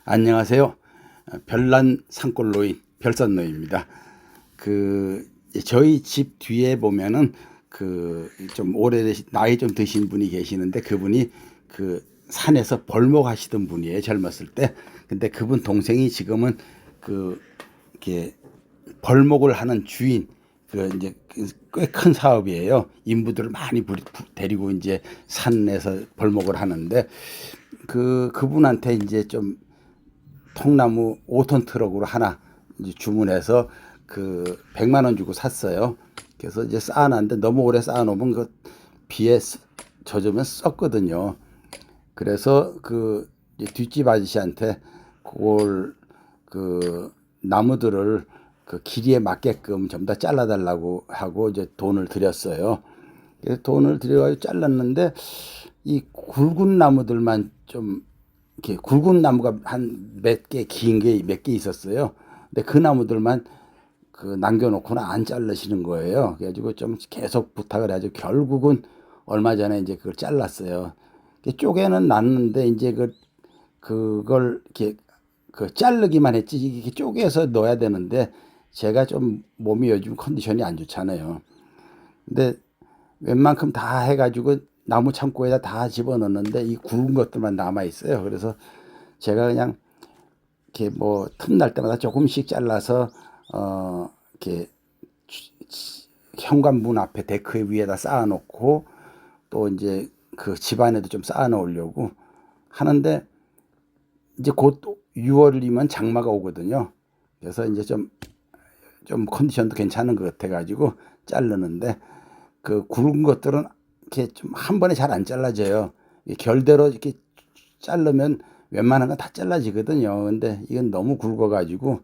안녕하세요. 별난 산골노인 별산노입니다. 저희 집 뒤에 보면은 좀 나이 좀 드신 분이 계시는데, 그분이 산에서 벌목하시던 분이에요, 젊었을 때. 근데 그분 동생이 지금은 그 이렇게 벌목을 하는 주인, 이제 꽤 큰 사업이에요. 인부들을 많이 데리고 이제 산에서 벌목을 하는데, 그분한테 이제 좀 통나무 5톤 트럭으로 하나 이제 주문해서 100만 원 주고 샀어요. 그래서 이제 쌓아놨는데, 너무 오래 쌓아놓으면 비에 젖으면 썩거든요. 그래서 이제 뒷집 아저씨한테 그걸 나무들을 길이에 맞게끔 전부 다 잘라달라고 하고 이제 돈을 드렸어요. 그래서 돈을 들여가지고 잘랐는데, 이 굵은 나무들만 좀, 이렇게 굵은 나무가 한 몇 개, 긴 게 몇 개 있었어요. 근데 그 나무들만 남겨놓고는 안 자르시는 거예요. 그래가지고 좀 계속 부탁을 해가지고 결국은 얼마 전에 이제 그걸 잘랐어요. 쪼개는 놨는데, 이제 그걸 이렇게 자르기만 했지, 이게 쪼개서 넣어야 되는데, 제가 좀 몸이 요즘 컨디션이 안 좋잖아요. 근데 웬만큼 다 해가지고 나무 창고에다 다 집어넣는데, 이 굵은 것들만 남아 있어요. 그래서 제가 그냥 이렇게 뭐 틈날 때마다 조금씩 잘라서 이렇게 현관문 앞에 데크 위에다 쌓아놓고, 또 이제 집 안에도 좀 쌓아 놓으려고 하는데, 이제 곧 6월이면 장마가 오거든요. 그래서 이제 좀 컨디션도 괜찮은 것 같아가지고 자르는데, 굵은 것들은 이렇게 좀 한 번에 잘 안 잘라져요. 결대로 이렇게 자르면 웬만한 건 다 잘라지거든요. 근데 이건 너무 굵어가지고,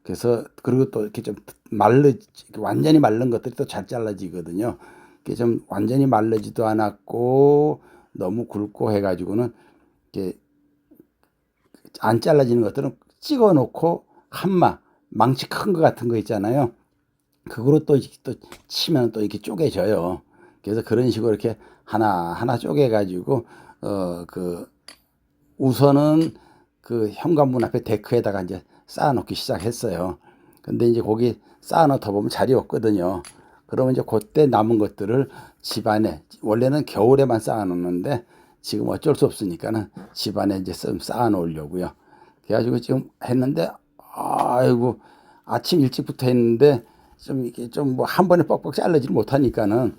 그래서 그리고 또 이렇게 좀 완전히 마른 것들이 또 잘 잘라지거든요. 이게 좀 완전히 마르지도 않았고 너무 굵고 해가지고는, 이렇게 안 잘라지는 것들은 찍어 놓고 망치 큰 거 같은 거 있잖아요. 그거로 또 치면 또 이렇게 쪼개져요. 그래서 그런 식으로 이렇게 하나 쪼개가지고, 우선은 현관문 앞에 데크에다가 이제 쌓아놓기 시작했어요. 근데 이제 거기 쌓아놓다 보면 자리 없거든요. 그러면 이제 그때 남은 것들을 집 안에, 원래는 겨울에만 쌓아놓는데 지금 어쩔 수 없으니까는 집 안에 이제 좀 쌓아놓으려고요. 그래가지고 지금 했는데, 아이고, 아침 일찍부터 했는데 좀 이게 좀 뭐 한 번에 뻑뻑 자르지 못하니까는,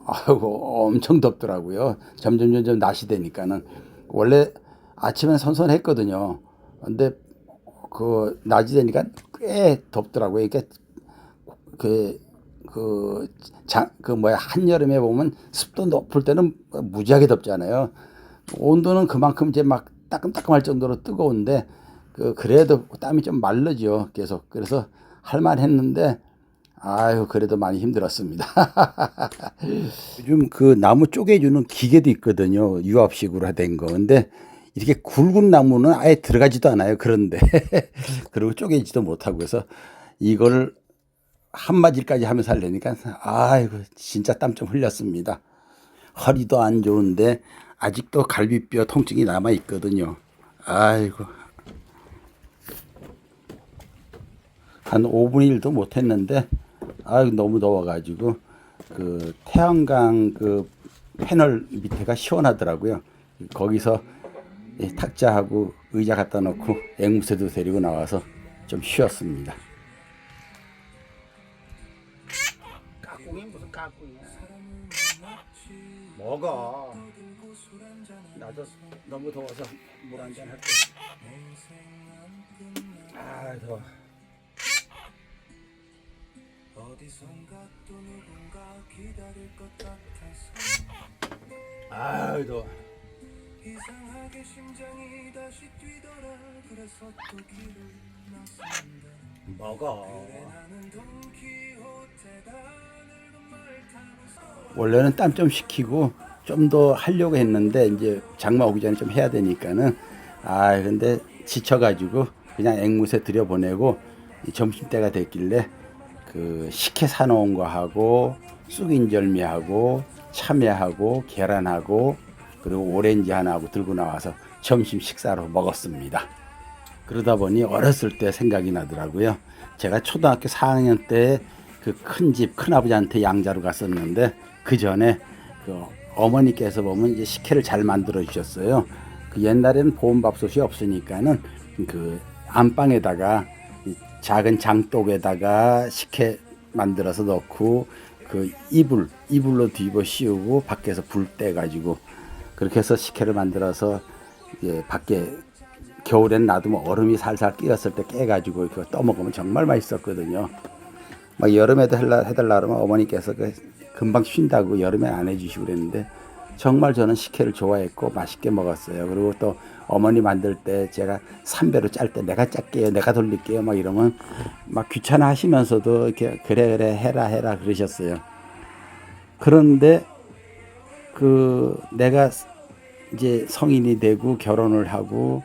아이고, 엄청 덥더라고요. 점점 낮이 되니까는. 원래 아침엔 선선했거든요. 근데 낮이 되니까 꽤 덥더라고요. 그러니까 한여름에 보면 습도 높을 때는 무지하게 덥잖아요. 온도는 그만큼 이제 막 따끔따끔할 정도로 뜨거운데, 그래도 땀이 좀 마르죠, 계속. 그래서 할만했는데, 아유, 그래도 많이 힘들었습니다. 요즘 나무 쪼개주는 기계도 있거든요. 유압식으로 된 거. 근데 이렇게 굵은 나무는 아예 들어가지도 않아요. 그런데 그리고 쪼개지도 못하고 해서 이걸 한마디까지 하면서 하려니까, 아이고, 진짜 땀 좀 흘렸습니다. 허리도 안 좋은데 아직도 갈비뼈 통증이 남아 있거든요. 아이고, 한 5분 1도 못 했는데, 너무 더워가지고 태양광 패널 밑에가 시원하더라고요. 거기서 탁자하고 의자 갖다 놓고 앵무새도 데리고 나와서 좀 쉬었습니다. 까꿍이 무슨 까꿍이야? 먹어. 나도 너무 더워서 물 한잔 할게. 아, 더워. 아유, 더워. 먹어. 원래는 땀 좀 식히고 좀 더 하려고 했는데, 이제 장마 오기 전에 좀 해야 되니까는, 근데 지쳐가지고 그냥 앵무새 들여보내고, 점심때가 됐길래 식혜 사놓은 거 하고 쑥인절미하고 참외하고 계란하고 그리고 오렌지 하나 하고 들고 나와서 점심 식사로 먹었습니다. 그러다 보니 어렸을 때 생각이 나더라고요. 제가 초등학교 4학년 때 그 큰 집 큰아버지한테 양자로 갔었는데 그 전에 그 어머니께서 보면 이제 식혜를 잘 만들어 주셨어요. 그 옛날에는 보온밥솥이 없으니까는 그 안방에다가 작은 장독에다가 식혜 만들어서 넣고 그 이불로 뒤집어 씌우고 밖에서 불 떼 가지고 그렇게 해서 식혜를 만들어서 밖에 겨울엔 놔두면 얼음이 살살 끼었을 때 깨가지고 그거 떠먹으면 정말 맛있었거든요. 막 여름에도 해달라 그러면 어머니께서 금방 쉰다고 여름에 안 해주시고 그랬는데 정말 저는 식혜를 좋아했고 맛있게 먹었어요. 그리고 또 어머니 만들 때 제가 3배로 짤 때 내가 짤게요, 내가 돌릴게요 막 이러면 막 귀찮아 하시면서도 이렇게 그래 해라 그러셨어요. 그런데 그 내가 이제 성인이 되고 결혼을 하고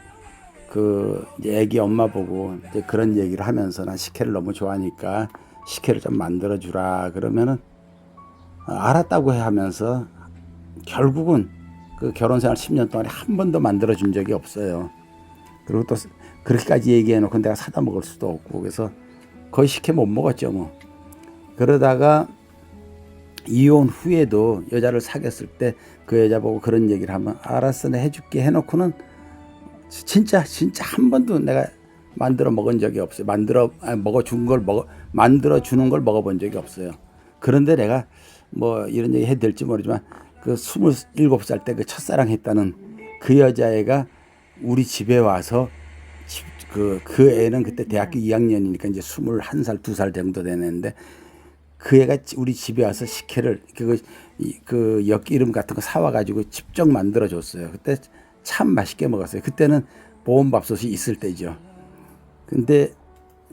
그 이제 애기 엄마 보고 이제 그런 얘기를 하면서 난 식혜를 너무 좋아하니까 식혜를 좀 만들어 주라 그러면은 알았다고 하면서 결국은 그 결혼 생활 10년 동안에 한 번도 만들어 준 적이 없어요. 그리고 또 그렇게까지 얘기해 놓고 내가 사다 먹을 수도 없고 그래서 거의 식혜 못 먹었죠 뭐. 그러다가 이혼 후에도 여자를 사귀었을 때 그 여자 보고 그런 얘기를 하면 알았어 내가 해줄게 해놓고는 진짜 한 번도 내가 만들어 먹은 적이 없어요. 만들어 주는 걸 먹어본 적이 없어요. 그런데 내가 뭐 이런 얘기 해도 될지 모르지만 그 27살 때 그 첫사랑 했다는 그 여자애가 우리 집에 와서 그 애는 그때 대학교 2학년이니까 이제 21살, 2살 정도 되는데 그 애가 우리 집에 와서 식혜를 그 엿기름 같은 거 사와가지고 직접 만들어 줬어요. 그때 참 맛있게 먹었어요. 그때는 보온밥솥이 있을 때죠. 근데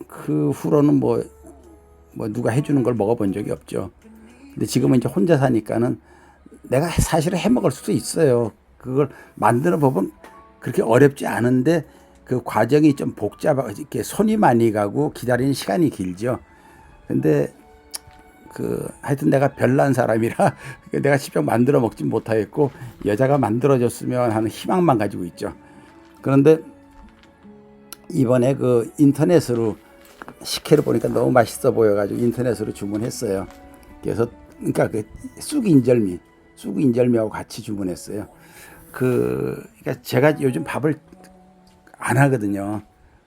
그 후로는 뭐 누가 해주는 걸 먹어본 적이 없죠. 근데 지금은 이제 혼자 사니까는 내가 사실은 해 먹을 수도 있어요. 그걸 만들어 보면 그렇게 어렵지 않은데 그 과정이 좀 복잡하고 이렇게 손이 많이 가고 기다리는 시간이 길죠. 근데 하여튼 내가 별난 사람이라 내가 직접 만들어 먹지 못하겠고 여자가 만들어줬으면 하는 희망만 가지고 있죠. 그런데 이번에 그 인터넷으로 식혜를 보니까 너무 맛있어 보여가지고 인터넷으로 주문했어요. 그래서 그러니까 그 쑥인절미하고 같이 주문했어요. 그러니까 제가 요즘 밥을 안 하거든요.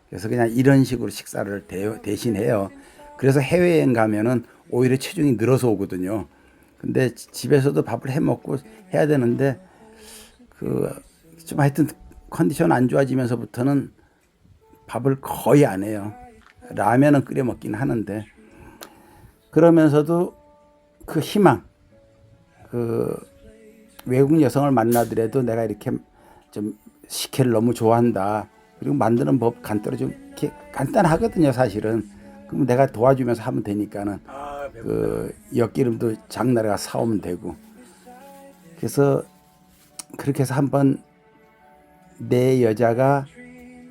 그래서 그냥 이런 식으로 식사를 대신해요. 그래서 해외여행 가면은 오히려 체중이 늘어서 오거든요. 근데 집에서도 밥을 해 먹고 해야 되는데 좀 하여튼 컨디션 안 좋아지면서부터는 밥을 거의 안 해요. 라면은 끓여 먹긴 하는데 그러면서도 그 희망 외국 여성을 만나더라도 내가 이렇게 좀 식혜를 너무 좋아한다. 그리고 만드는 법 좀 이렇게 간단하거든요, 사실은. 그럼 내가 도와주면서 하면 되니까는 그 엿기름도 장날에 가서 사오면 되고. 그래서 그렇게 해서 한번 내 여자가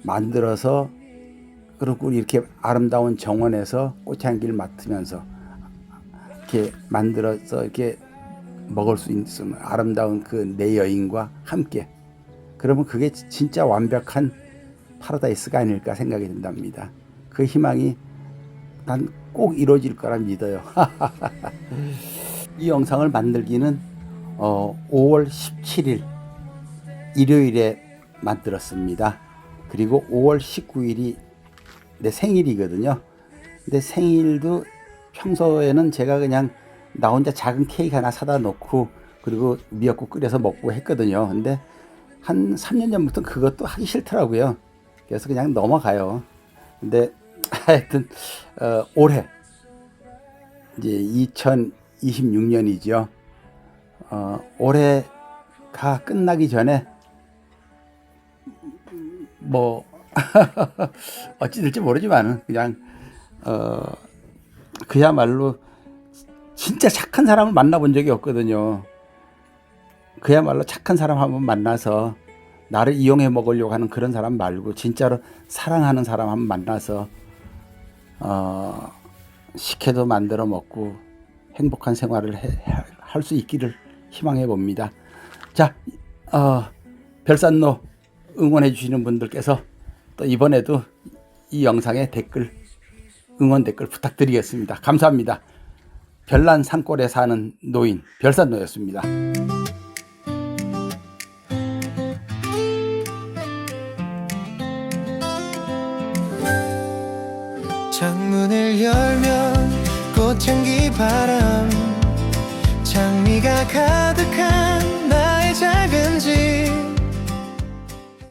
만들어서 그리고 이렇게 아름다운 정원에서 꽃향기를 맡으면서 이렇게 만들어서 이렇게 먹을 수 있는 아름다운 그 내 여인과 함께 그러면 그게 진짜 완벽한 파라다이스가 아닐까 생각이 든답니다. 그 희망이 난 꼭 이루어질 거라 믿어요. 이 영상을 만들기는 5월 17일 일요일에 만들었습니다. 그리고 5월 19일이 내 생일이거든요. 근데 생일도 평소에는 제가 그냥 나 혼자 작은 케이크 하나 사다 놓고 그리고 미역국 끓여서 먹고 했거든요. 근데 한 3년 전부터 그것도 하기 싫더라고요. 그래서 그냥 넘어가요. 근데 하여튼 올해 이제 2026년이죠. 올해가 끝나기 전에 뭐 어찌 될지 모르지만은 그냥 그야말로 진짜 착한 사람을 만나본 적이 없거든요. 그야말로 착한 사람 한번 만나서 나를 이용해 먹으려고 하는 그런 사람 말고 진짜로 사랑하는 사람 한번 만나서 식혜도 만들어 먹고 행복한 생활을 할 수 있기를 희망해 봅니다. 자, 별산로 응원해 주시는 분들께서 또 이번에도 이 영상에 응원 댓글 부탁드리겠습니다. 감사합니다. 별난 산골에 사는 노인 별산노였습니다. 창문을 열면 꽃향기 바람, 장미가 가득한 날